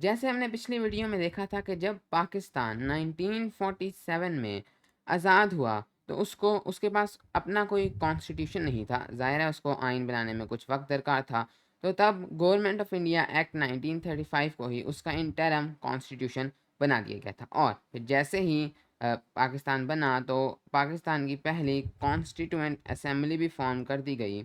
जैसे हमने पिछली वीडियो में देखा था कि जब पाकिस्तान 1947 में आज़ाद हुआ तो उसको उसके पास अपना कोई कॉन्स्टिट्यूशन नहीं था। ज़ाहिर है उसको आइन बनाने में कुछ वक्त दरकार था। तो तब गवर्नमेंट ऑफ इंडिया एक्ट 1935 को ही उसका इंटरम कॉन्स्टिट्यूशन बना दिया गया था। और फिर जैसे ही पाकिस्तान बना तो पाकिस्तान की पहली कॉन्स्टिट्यूएंट असेंबली भी फॉर्म कर दी गई,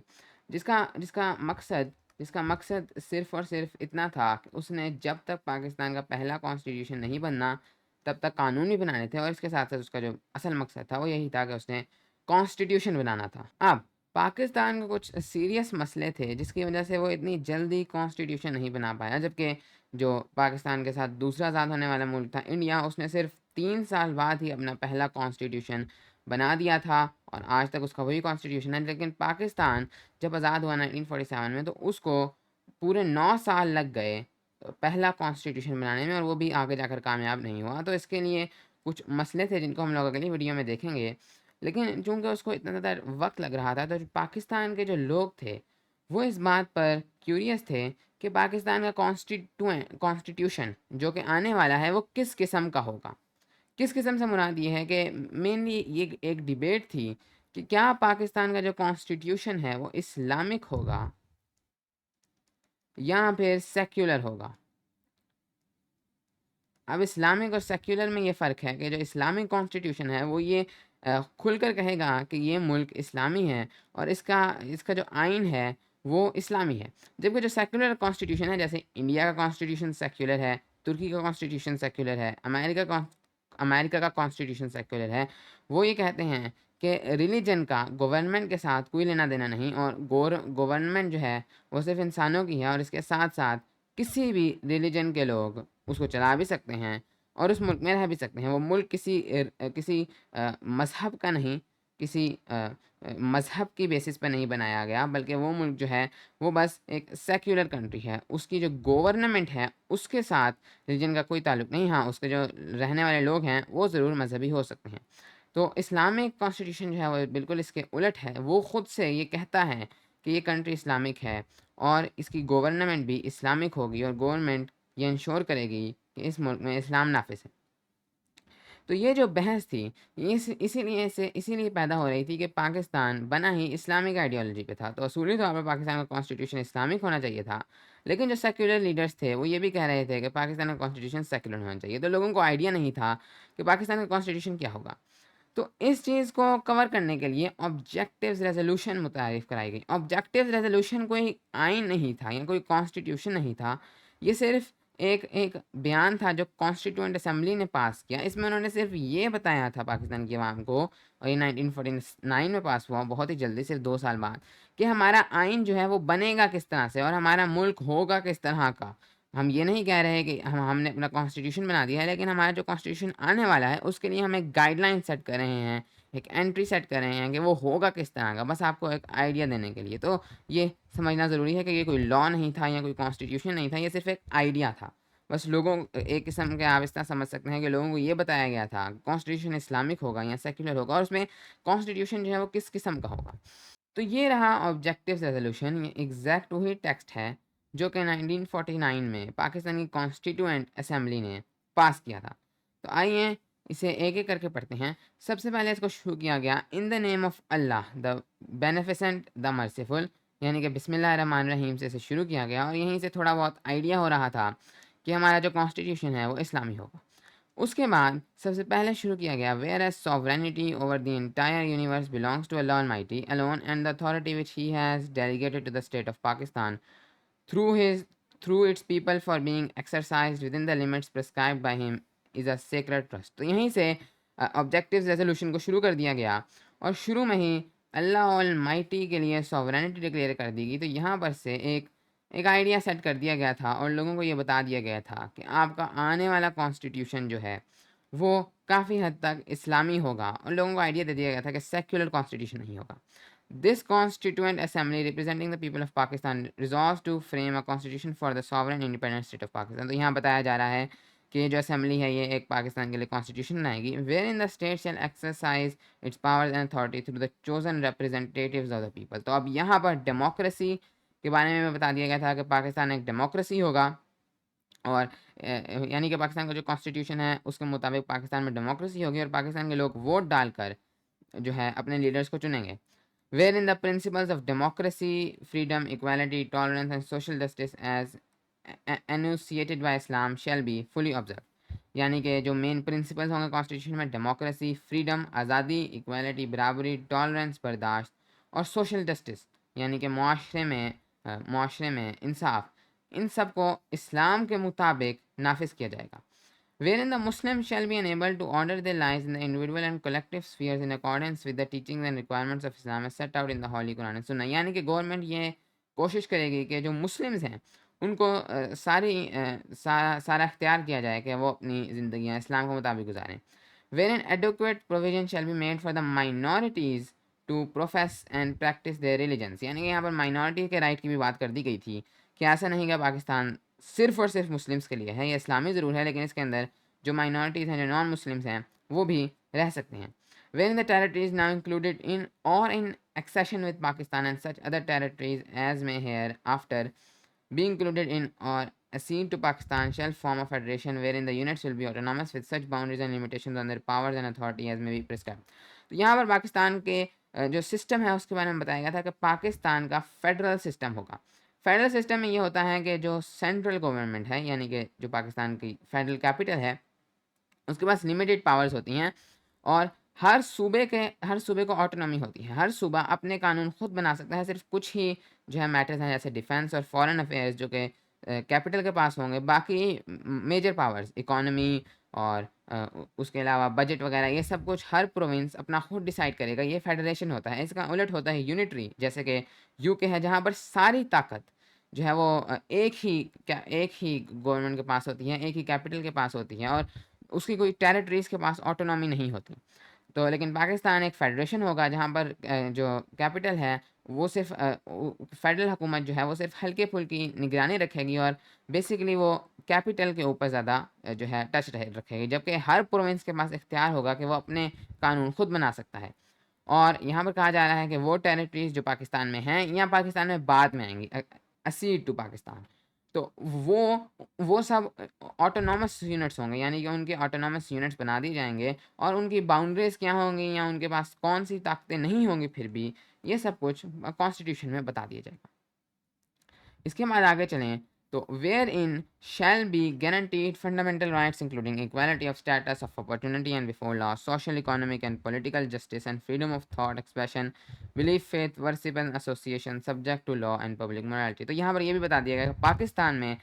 जिसका जिसका मकसद जिसका मकसद सिर्फ़ और सिर्फ इतना था कि उसने जब तक पाकिस्तान का पहला कॉन्स्टिट्यूशन नहीं बनना, तब तक कानून भी बनाने थे और इसके साथ-साथ उसका जो असल मकसद था, वो यही था कि उसने कॉन्स्टिट्यूशन बनाना था। अब पाकिस्तान को कुछ सीरियस मसले थे, जिसकी वजह से वो इतनी जल्दी कॉन्स्टिट्यूशन नहीं बना पाया, जबकि जो पाकिस्तान के साथ दूसरा आज़ाद होने वाला मुल्क था इंडिया, उसने सिर्फ़ 3 साल बाद ही अपना पहला कॉन्स्टिट्यूशन बना दिया था और आज तक उसका वही कॉन्स्टिट्यूशन है। लेकिन पाकिस्तान जब आज़ाद हुआ 1947 में तो उसको पूरे 9 साल लग गए पहला कॉन्स्टिट्यूशन बनाने में, और वो भी आगे जाकर कामयाब नहीं हुआ। तो इसके लिए कुछ मसले थे जिनको हम लोग अगली वीडियो में देखेंगे। लेकिन चूँकि उसको इतना ज़्यादा वक़्त लग रहा था तो जो पाकिस्तान के जो लोग थे, वो इस बात पर क्यूरियस थे कि पाकिस्तान का कॉन्स्टिट्यूशन जो कि आने वाला है वो किस किस्म का होगा। किस किस्म से मुराद ये है कि मेनली ये एक डिबेट थी कि क्या पाकिस्तान का जो कॉन्स्टिट्यूशन है वो इस्लामिक होगा या फिर सेक्युलर होगा। अब इस्लामिक और सेक्युलर में ये फ़र्क है कि जो इस्लामिक कॉन्स्टिट्यूशन है वो ये खुलकर कहेगा कि ये मुल्क इस्लामी है और इसका इसका जो आइन है वो इस्लामी है। जबकि जो सेक्युलर कॉन्स्टिट्यूशन है, जैसे इंडिया का कॉन्स्टिट्यूशन सेक्युलर है, तुर्की का कॉन्स्टिट्यूशन सेक्युलर है, अमेरिका का कॉन्स्टिट्यूशन सेक्युलर है, वो ये कहते हैं कि रिलीजन का गवर्नमेंट के साथ कोई लेना देना नहीं और गवर्नमेंट जो है वो सिर्फ इंसानों की है और इसके साथ साथ किसी भी रिलीजन के लोग उसको चला भी सकते हैं और उस मुल्क में रह भी सकते हैं। वो मुल्क किसी मज़हब का नहीं, किसी मज़हब की बेसिस पे नहीं बनाया गया, बल्कि वो मुल्क जो है वो बस एक सेक्युलर कंट्री है। उसकी जो गवर्नमेंट है उसके साथ रिलीजन का कोई ताल्लुक नहीं। हाँ, उसके जो रहने वाले लोग हैं वो ज़रूर मजहबी हो सकते हैं। तो इस्लामिक कॉन्स्टिट्यूशन जो है वो बिल्कुल इसके उलट है। वो ख़ुद से ये कहता है कि ये कंट्री इस्लामिक है और इसकी गवर्नमेंट भी इस्लामिक होगी और गवर्नमेंट ये इंश्योर करेगी कि इस मुल्क में इस्लाम नाफिज है। तो ये जो बहस थी ये इसीलिए पैदा हो रही थी कि पाकिस्तान बना ही इस्लामिक आइडियोलॉजी पे था। तो असूली तौर पर पाकिस्तान का कॉन्स्टिट्यूशन इस्लामिक होना चाहिए था। लेकिन जो सेक्युलर लीडर्स थे वो ये भी कह रहे थे कि पाकिस्तान का कॉन्स्टिट्यूशन सेक्युलर होना चाहिए। तो लोगों को आइडिया नहीं था कि पाकिस्तान का कॉन्स्टिट्यूशन क्या होगा। तो इस चीज़ को कवर करने के लिए ऑब्जेक्टिव्स रेजोल्यूशन मुतारिफ़ कराई गई। ऑब्जेक्टिव्स रेजोल्यूशन कोई आइन नहीं था या कोई कॉन्स्टिट्यूशन नहीं था। ये सिर्फ़ एक एक बयान था जो कॉन्स्टिट्यूएंट असेंबली ने पास किया। इसमें उन्होंने सिर्फ़ ये बताया था पाकिस्तान की अवाम को, और ये 1949 में पास हुआ, बहुत ही जल्दी, सिर्फ़ 2 साल बाद, कि हमारा आइन जो है वो बनेगा किस तरह से और हमारा मुल्क होगा किस तरह का। हम ये नहीं कह रहे कि हमने अपना कॉन्स्टिट्यूशन बना दिया है, लेकिन हमारा जो कॉन्स्टिट्यूशन आने वाला है उसके लिए हम एक गाइडलाइन सेट कर रहे हैं, एक एंट्री सेट कर रहे हैं कि वो होगा किस तरह का, बस आपको एक आइडिया देने के लिए। तो ये समझना ज़रूरी है कि ये कोई लॉ नहीं था या कोई कॉन्स्टिट्यूशन नहीं था, ये सिर्फ़ एक आइडिया था। बस लोगों एक किस्म के आप इस तरह समझ सकते हैं कि लोगों को ये बताया गया था कॉन्स्टिट्यूशन इस्लामिक होगा या सेक्युलर होगा और उसमें कॉन्स्टिट्यूशन जो है वो किस किस्म का होगा। तो ये रहा ऑब्जेक्टिव रेजोल्यूशन। ये एग्जैक्ट वही टेक्स्ट है जो कि 1949 में पाकिस्तान की कॉन्स्टिट्यूएंट असेंबली ने पास किया था। तो आइए इसे एक एक करके पढ़ते हैं। सबसे पहले इसको शुरू किया गया in the name of Allah the beneficent the merciful, यानी कि बिस्मिल्लाह रहमान रहीम से इसे शुरू किया गया और यहीं से थोड़ा बहुत आइडिया हो रहा था कि हमारा जो कॉन्स्टिट्यूशन है वो इस्लामी होगा। उसके बाद सबसे पहले शुरू किया गया whereas sovereignty over the entire universe belongs to Allah almighty alone and the authority which he has delegated to the state of Pakistan through his through its people for being exercised within the limits prescribed by him is a sacred trust। तो यहीं से objectives resolution को शुरू कर दिया गया और शुरू में ही अल्लाह ऑल माइटी के लिए सॉवरेनिटी डिक्लेयर कर दी गई। तो यहाँ पर से एक एक आइडिया सेट कर दिया गया था और लोगों को ये बता दिया गया था कि आपका आने वाला कॉन्स्टिट्यूशन जो है वो काफ़ी हद तक इस्लामी होगा और लोगों को आइडिया दे दिया गया था कि सेक्युलर कॉन्स्टिट्यूशन नहीं होगा। This Constituent Assembly, representing the people of Pakistan, resolves to frame a constitution for the sovereign independent state of Pakistan। तो यहाँ बताया जा रहा है कि ये जो असेंबली है ये एक पाकिस्तान के लिए कॉन्स्टिट्यूशन बनाएगी wherein the state shall exercise its powers and authority through the chosen representatives of the people. तो अब यहाँ पर डेमोक्रेसी के बारे में बता दिया गया था कि पाकिस्तान एक डेमोक्रेसी होगा और यानी कि पाकिस्तान का जो कॉन्स्टिट्यूशन है उसके मुताबिक पाकिस्तान में डेमोक्रेसी होगी और पाकिस्तान के लोग वोट डालकर जो है अपने लीडर्स को चुनेंगे। Wherein the principles of democracy, freedom, equality, tolerance and social justice as enunciated by Islam shall be fully observe. यानी कि जो मेन प्रिंसिपल्स होंगे कॉन्स्टिट्यूशन में, डेमोक्रेसी, फ्रीडम, आज़ादी, इक्वालिटी, बराबरी, टॉलरेंस, बर्दाश्त और सोशल जस्टिस यानी कि मुआशरे में इंसाफ, इन सब को इस्लाम के मुताबिक नाफिज किया जाएगा। Wherein the Muslims shall be enabled to order their lives in the individual and collective spheres in accordance with the teachings and requirements of Islam as set out in the Holy Quran and Sunnah। यानी कि government ये कोशिश करेगी कि जो Muslims हैं उनको सारा इख्तियार किया जाए कि वो अपनी ज़िंदगियाँ इस्लाम के मुताबिक गुजारें। Wherein adequate provision shall be made for the minorities to profess and practice their religions। यानी कि यहाँ पर माइनॉरिटी के राइट की भी बात कर दी गई थी कि ऐसा नहीं कि पाकिस्तान सिर्फ और सिर्फ मुस्लिम्स के लिए है, ये इस्लामी ज़रूर है लेकिन इसके अंदर जो माइनॉरिटीज़ हैं, जो नॉन मुस्लिम्स हैं, वो भी रह सकते हैं। Wherein the territories now included in or in accession with Pakistan and such other territories as may hereafter being included in or accede to Pakistan shall form a federation wherein the units will be autonomous with such boundaries and limitations on their powers and authority as may be prescribed। तो यहाँ पर पाकिस्तान के जो system है उसके बारे में बताया गया था कि पाकिस्तान का फेडरल सिस्टम होगा। फेडरल सिस्टम में ये होता है कि जो सेंट्रल गवर्नमेंट है यानी कि जो पाकिस्तान की फेडरल कैपिटल है उसके पास लिमिटेड पावर्स होती हैं और हर सूबे को ऑटोनॉमी होती है। हर सूबा अपने कानून खुद बना सकता है। सिर्फ कुछ ही जो है मैटर्स हैं जैसे डिफेंस और फॉरेन अफेयर्स जो कि कैपिटल के पास होंगे। बाकी मेजर पावर्स इकोनॉमी और उसके अलावा बजट वगैरह ये सब कुछ हर प्रोविंस अपना खुद डिसाइड करेगा। ये फेडरेशन होता है। इसका उलट होता है यूनिटरी, जैसे कि यूके है जहाँ पर सारी ताकत जो है वो एक ही गवर्नमेंट के पास होती है, एक ही कैपिटल के पास होती है और उसकी कोई टेरिटरीज़ के पास ऑटोनॉमी नहीं होती। तो लेकिन पाकिस्तान एक फेडरेशन होगा जहाँ पर जो कैपिटल है वो सिर्फ फेडरल हुकूमत जो है वो सिर्फ हल्के फुल्की निगरानी रखेगी और बेसिकली वो कैपिटल के ऊपर ज़्यादा जो है टच रखेगी, जबकि हर प्रोविंस के पास इख्तियार होगा कि वो अपने कानून खुद बना सकता है। और यहाँ पर कहा जा रहा है कि वो टेरिटरीज जो पाकिस्तान में हैं या पाकिस्तान में बाद में आएंगी असीड टू पाकिस्तान, तो वो सब ऑटोनॉमस यूनिट्स होंगे यानी कि उनके ऑटोनॉमस यूनिट्स बना दिए जाएंगे और उनकी बाउंड्रीज क्या होंगी या उनके पास कौन सी ताकतें नहीं होंगी फिर भी ये सब कुछ कॉन्स्टिट्यूशन में बता दिया जाएगा। इसके बाद आगे चलें तो wherein shall be guaranteed fundamental rights including equality of status of opportunity and before law, social economic and political justice and freedom of thought expression, belief, faith, worship and association subject to law and public morality. तो यहाँ पर यह भी बता दिया गया कि पाकिस्तान में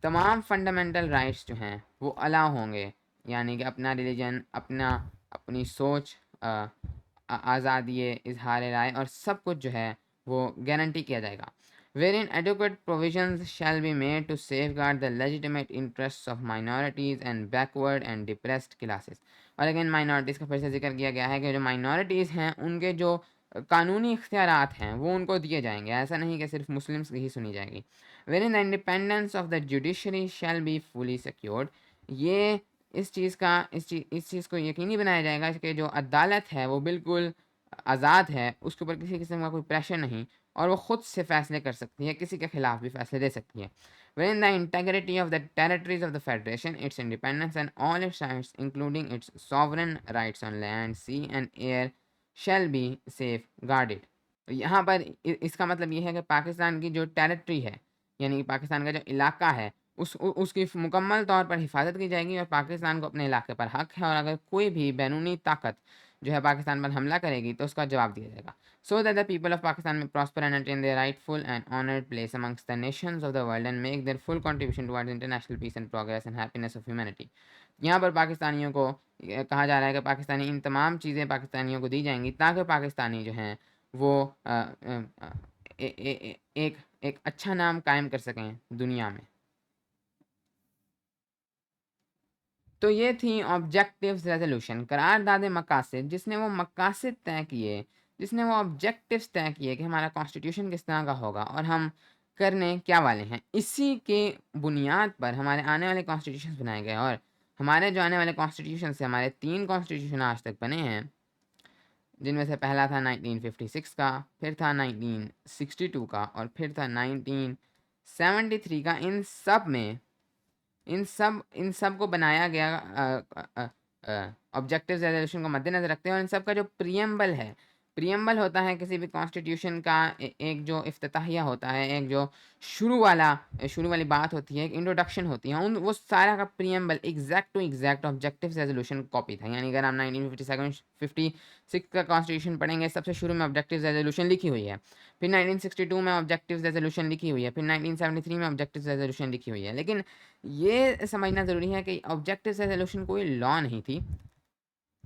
तमाम फंडामेंटल राइट्स जो हैं वो अलाउ होंगे, यानी कि अपना रिलीजन, अपनी सोच, आज़ादी इजहार राय और सब कुछ जो है वो गारंटी किया जाएगा। Wherein adequate provisions shall be made to safeguard the legitimate interests of minorities and backward and depressed classes। और अगेन माइनॉरिटीज़ का फिर से जिक्र किया गया है कि जो माइनॉरिटीज़ हैं उनके जो कानूनी इख्तियारात हैं वो उनको दिए जाएंगे, ऐसा नहीं कि सिर्फ मुस्लिम्स की ही सुनी जाएगी। Wherein the independence of the judiciary shall be fully secured। ये इस चीज़ को यकीनी बनाया जाएगा कि जो अदालत है वो बिल्कुल आज़ाद है, उसके ऊपर किसी किस्म का कोई प्रेशर नहीं और वो खुद से फैसले कर सकती है, किसी के खिलाफ भी फैसले दे सकती है। Wherein the integrity of the territories of the federation, its independence and all its rights including its sovereign rights on land, sea and air shall be safeguarded। यहाँ पर इसका मतलब ये है कि पाकिस्तान की जो टेरिटरी है यानी कि पाकिस्तान का जो इलाका है उसकी मुकम्मल तौर पर हिफाजत की जाएगी और पाकिस्तान को अपने इलाके पर हक है और अगर कोई भी बैरूनी ताकत जो है पाकिस्तान पर हमला करेगी तो उसका जवाब दिया जाएगा। So that the people of Pakistan may prosper and attain their rightful and honored place amongst the nations of the world and make their full contribution towards international peace and progress and happiness of humanity। यहाँ पर पाकिस्तानियों को कहा जा रहा है कि पाकिस्तानी इन तमाम चीज़ें पाकिस्तानियों को दी जाएंगी ताकि पाकिस्तानी जो हैं वो एक अच्छा नाम कायम कर सकें दुनिया में। तो ये थी ऑब्जेक्टिव्स रेजोल्यूशन, करारदाद मकासद, जिसने वो मकासद तय किए, जिसने वो ऑब्जेक्टिव्स तय किए कि हमारा कॉन्स्टिट्यूशन किस तरह का होगा और हम करने क्या वाले हैं। इसी के बुनियाद पर हमारे आने वाले कॉन्स्टिट्यूशन बनाए गए और हमारे जो आने वाले कॉन्स्टिट्यूशन से हमारे 3 कॉन्स्टिट्यूशन आज तक बने हैं, जिनमें से पहला था 1956 का, फिर था 1962 का और फिर था 1973 का। इन सब में इन सब को बनाया गया ऑब्जेक्टिव्स रेजोल्यूशन को मद्देनज़र रखते हैं, और इन सब का जो प्रियम्बल होता है किसी भी कॉन्स्टिट्यूशन का, एक जो इफ्तिताहिया होता है, एक जो शुरू वाली बात होती है, एक इंट्रोडक्शन होती है, उन वो सारा का preamble exact to exact objectives resolution copy था। यानी अगर आप 1956 का कॉन्स्टिट्यूशन पढ़ेंगे, सबसे शुरू में ऑब्जेक्टिव्स रेजोल्यूशन लिखी हुई है, फिर 1962 में ऑब्जेक्टिव्स रेजोल्यूशन लिखी हुई है, फिर 1973 में ऑब्जेक्टिव्स रेजोल्यूशन लिखी हुई है। लेकिन ये समझना ज़रूरी है कि ऑब्जेक्टिव्स रेजोल्यूशन कोई लॉ नहीं थी।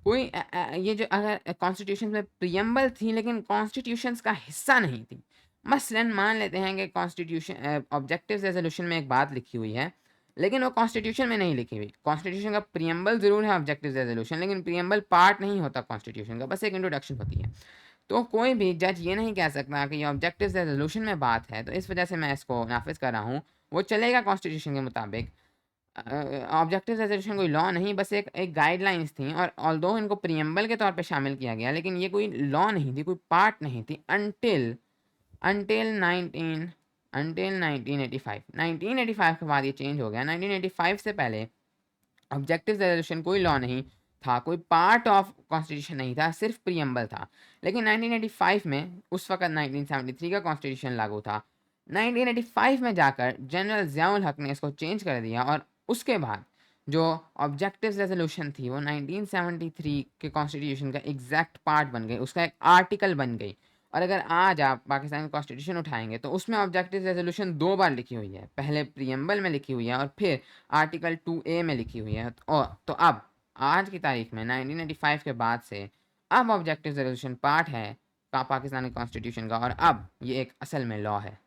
ये जो अगर कॉन्स्टिट्यूशन में प्रियम्बल थी, लेकिन कॉन्स्टिट्यूशंस का हिस्सा नहीं थी। मसलन मान लेते हैं कि कॉन्स्टिट्यूशन ऑब्जेक्टिव्स रेजोल्यूशन में एक बात लिखी हुई है, लेकिन वो कॉन्स्टिट्यूशन में नहीं लिखी हुई। कॉन्स्टिट्यूशन का प्रियम्बल ज़रूर है ऑब्जेक्टिव्स रेजोल्यूशन, लेकिन प्रियम्बल पार्ट नहीं होता कॉन्स्टिट्यूशन का, बस एक इंट्रोडक्शन होती है। तो कोई भी जज ये नहीं कह सकता कि ये ऑब्जेक्टिव्स रेजोल्यूशन में बात है, तो इस वजह से मैं इसको नाफिज कर रहा हूँ, वो चलेगा कॉन्स्टिट्यूशन के मुताबिक। ऑब्जेक्टिव रेजोल्यूशन कोई लॉ नहीं, बस एक गाइडलाइंस थी, और ऑल्दो इनको प्रियम्बल के तौर पे शामिल किया गया, लेकिन ये कोई लॉ नहीं थी, कोई पार्ट नहीं थी, अनटिल 1985। 1985 के बाद ये चेंज हो गया। 1985 से पहले ऑब्जेक्टिव रेजोल्यूशन कोई लॉ नहीं था, कोई पार्ट ऑफ कॉन्स्टिट्यूशन नहीं था, सिर्फ प्रियम्बल था। लेकिन 1985 में, उस वक्त 1973 का कॉन्स्टिट्यूशन लागू था, 1985 में जाकर जनरल ज़ियाउल हक ने इसको चेंज कर दिया, और उसके बाद जो ऑब्जेक्टिव रेजोल्यूशन थी वो 1973 के कॉन्स्टिट्यूशन का एग्जैक्ट पार्ट बन गई, उसका एक आर्टिकल बन गई। और अगर आज आप पाकिस्तान कॉन्स्टिट्यूशन उठाएंगे तो उसमें ऑब्जेक्टिव रेजोल्यूशन दो बार लिखी हुई है, पहले प्रियम्बल में लिखी हुई है और फिर आर्टिकल 2A में लिखी हुई है। और तो अब आज की तारीख में 1985 के बाद से अब ऑब्जेक्टिव रेजोल्यूशन पार्ट है पाकिस्तानी कॉन्स्टिट्यूशन का, और अब ये एक असल में लॉ है।